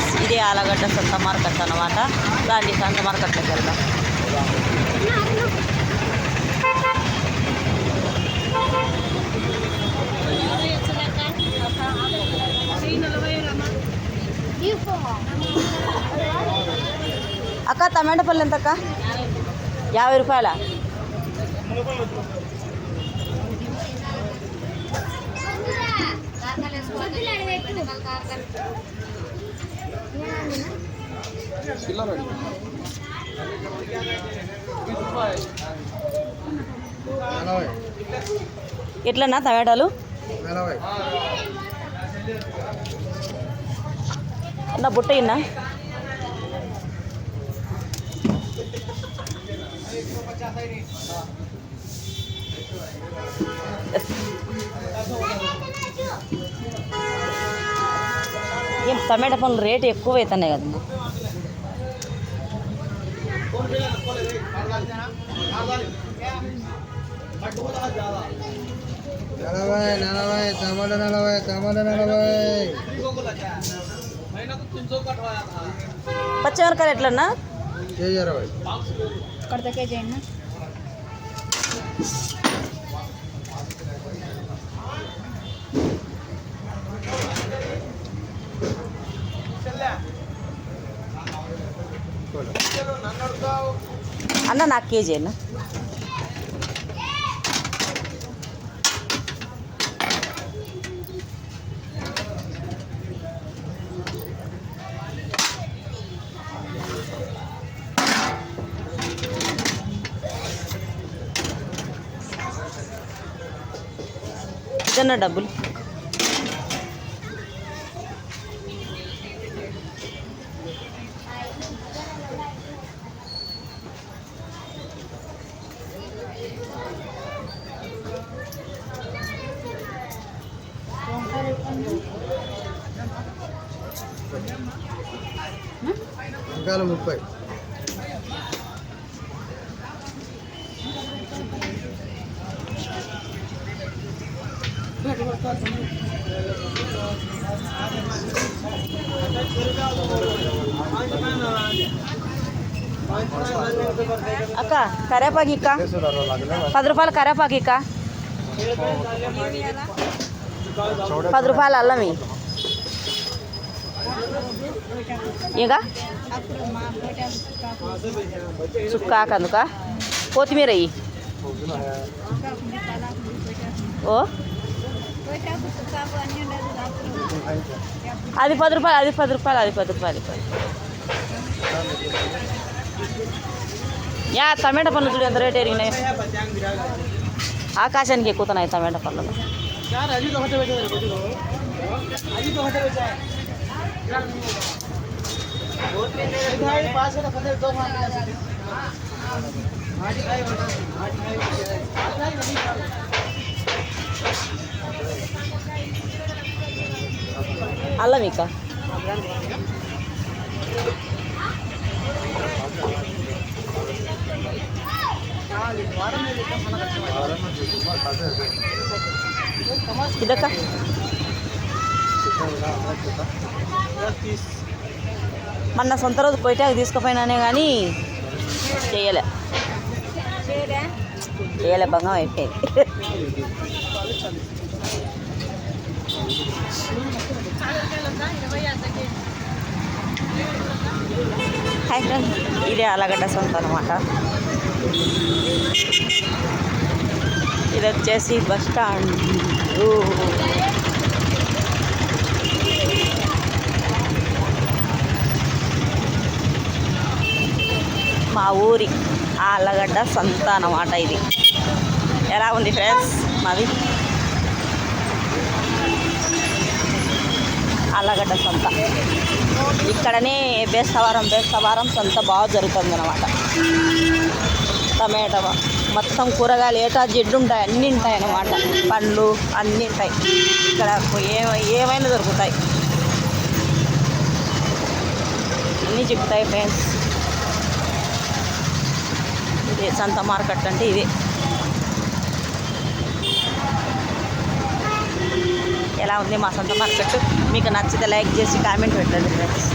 Friends, ఇది ఆలగడ్డ సంత market అన్నమాట. దాండి సంత మార్కెట్లోకి వెళ్దాం. అక్క టమాటా పళ్ళు ఎంత అక్క? 50 రూపాయల. ఎట్లన్నా టమాటాలు? నా బుట్ట ఇన్నా ఏం టమాటా పనులు రేటు ఎక్కువ అవుతున్నాయి కదమ్మా. పచ్చిమిరకాయలు ఎట్లన్నా? కేజీ అన్నా. అన్న నాకు కేజీ అన్న. ఇదన్న డబ్బులు. వంకాయలు 30. అక్క కరేపాకు ఇక్క 10 రూపాయలు. కరేపాకు ఇక్క 10 రూపాయలు. అల్లమి ఇక చుక్కాకు అందుక. కొత్తిమీర ఇవి. ఓ అది 10 రూపాయలు. అది 10 రూపాయలు. అది 10 రూపాయలు. యా టమాటా పళ్ళు చూడు ఎంత రేట్ ఎరిగినాయి. ఆకాశానికి ఎక్కుతున్నాయి టమాటా పళ్ళు. అల్లం ఇక ఇదక్క మొన్న సొంత రోజు కొయిటాకు తీసుకుపోయినానే కానీ చేయలే భంగం అయిపోయింది. హాయ్ ఫ్రెండ్స్, ఇదే ఆలగడ్డ సొంత అనమాట. ఇది వచ్చేసి బస్ స్టాండ్. మా ఊరి ఆలగడ్డ సంత అన్నమాట. ఇది ఎలా ఉంది ఫ్రెండ్స్? మాది ఆలగడ్డ సంత. ఇక్కడనే బేస్తవారం సంత బాగా జరుగుతుంది అన్నమాట. టమాటా మొత్తం కూరగాయలు ఏటా జిడ్డు ఉంటాయి, అన్నీ ఉంటాయి అన్నమాట. పండ్లు అన్నీ ఉంటాయి ఇక్కడ. ఏమైనా దొరుకుతాయి, అన్నీ చిక్కుతాయి ఫ్రెండ్స్. ఇదే సంత మార్కెట్ అంటే ఇదే. ఎలా ఉంది మా సంత మార్కెట్? మీకు నచ్చితే లైక్ చేసి కామెంట్ పెట్టండి ఫ్రెండ్స్.